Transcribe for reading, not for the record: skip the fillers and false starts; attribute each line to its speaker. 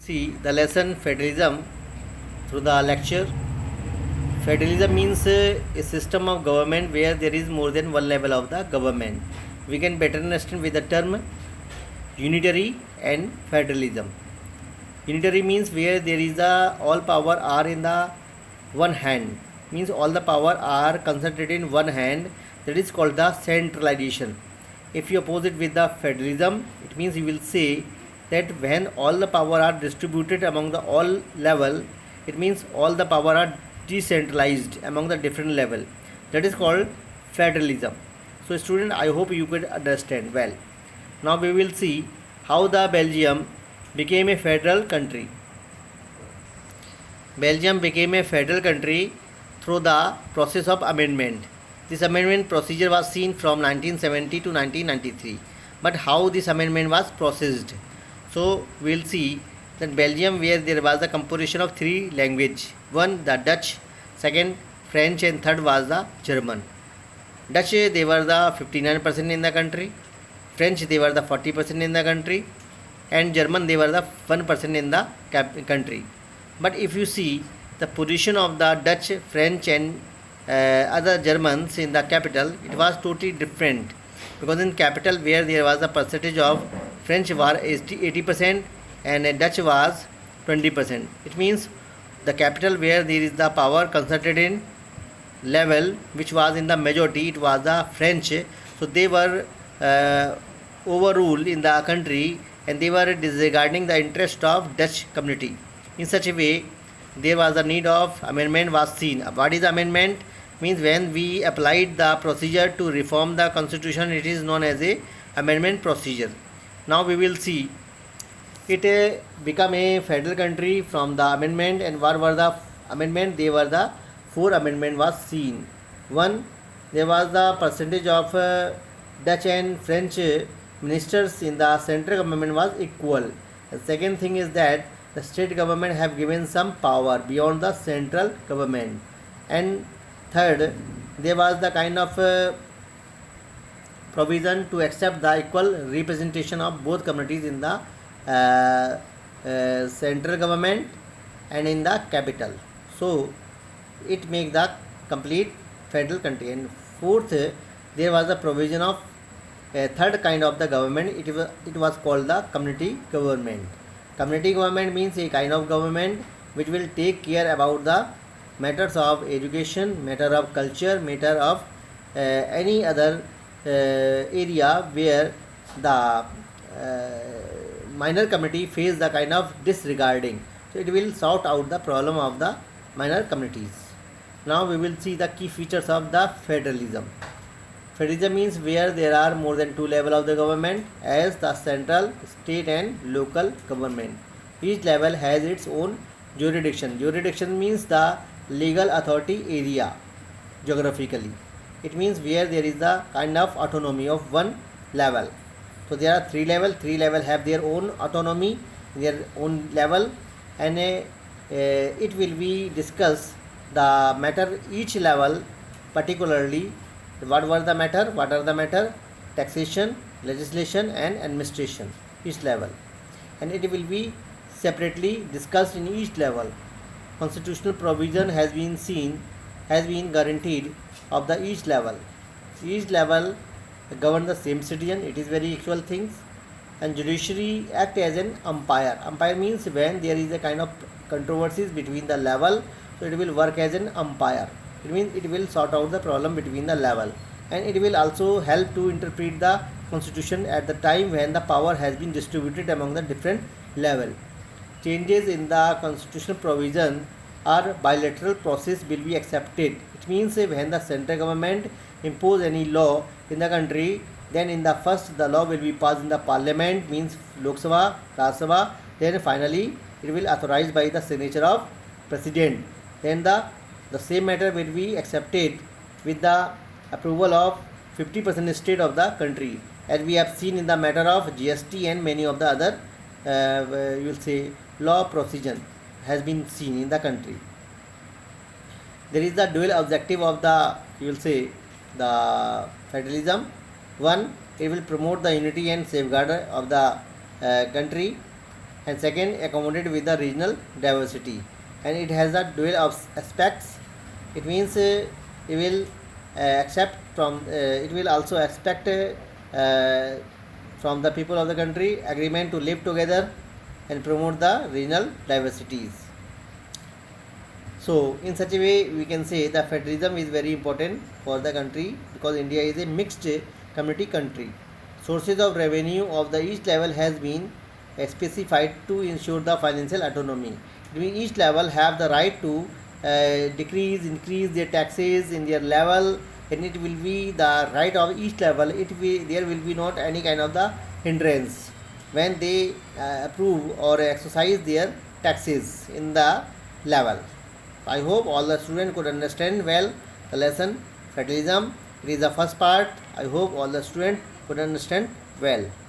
Speaker 1: See the lesson federalism through the lecture. Federalism means a system of government where there is more than one level of the government. We can better understand with the term unitary and federalism. Unitary means where there is a all power are in the one hand, means all the power are concentrated in one hand. That is called the centralization. If you oppose it with the federalism, it means you will say that when all the power are distributed among the all level, it means all the power are decentralized among the different level. That is called federalism. So student, I hope you could understand well. Now we will see how the Belgium became a federal country. Belgium became a federal country through the process of amendment. This amendment procedure was seen from 1970 to 1993. But how this amendment was processed? So we will see that Belgium, where there was a composition of three languages. One, the Dutch, second, French, and third was the German. Dutch, they were the 59% in the country. French, they were the 40% in the country. And German, they were the 1% in the country. But if you see the position of the Dutch, French, and other Germans in the capital, it was totally different. Because in capital, where there was a percentage of French was 80% and Dutch was 20%. It means the capital where there is the power concentrated in level which was in the majority, it was the French. So they were overruled in the country and they were disregarding the interest of Dutch community. In such a way, there was a need of amendment was seen. What is amendment? Means when we applied the procedure to reform the constitution, it is known as a amendment procedure. Now we will see it become a federal country from the amendment. And what were the amendment? They were the four amendment was seen. One, there was the percentage of Dutch and French ministers in the central government was equal. The second thing is that the state government have given some power beyond the central government. And third, there was the kind of provision to accept the equal representation of both communities in the central government and in the capital. So it makes the complete federal country. And fourth, there was a provision of a third kind of the government. It was called the community government. Community government means a kind of government which will take care about the matters of education, matter of culture, matter of any other area where the minor community face the kind of disregarding. So it will sort out the problem of the minor communities. Now we will see the key features of the federalism. Federalism means where there are more than two levels of the government as the central, state and local government. Each level has its own jurisdiction. Jurisdiction means the legal authority area geographically. It means where there is the kind of autonomy of one level. So there are three levels have their own autonomy, their own level, and it will be discussed the matter each level particularly. What are the matter? Taxation, legislation and administration, each level. And it will be separately discussed in each level. Constitutional provision has been guaranteed of the each level. Each level govern the same citizen. It is very equal things. And judiciary act as an umpire. Umpire means when there is a kind of controversies between the level, so it will work as an umpire. It means it will sort out the problem between the level, and it will also help to interpret the constitution at the time when the power has been distributed among the different level. Changes in the constitutional provision or bilateral process will be accepted. It means when the central government impose any law in the country, then in the first the law will be passed in the parliament, means Lok Sabha, Rajya Sabha, then finally it will authorized by the signature of president. Then the same matter will be accepted with the approval of 50% state of the country, as we have seen in the matter of GST and many of the other you will say law procedure has been seen in the country. There is the dual objective of the you will say the federalism. One, it will promote the unity and safeguard of the country. and second, accommodate with the regional diversity. And it has a dual aspects. It means it will accept from it will also expect from the people of the country agreement to live together and promote the regional diversities. So in such a way we can say the federalism is very important for the country because India is a mixed community country. Sources of revenue of the each level has been specified to ensure the financial autonomy. It means each level have the right to decrease, increase their taxes in their level, and it will be the right of each level. There will be not any kind of the hindrance when they approve or exercise their taxes in the level. I hope all the students could understand well the lesson federalism. It is the first part. I hope all the students could understand well.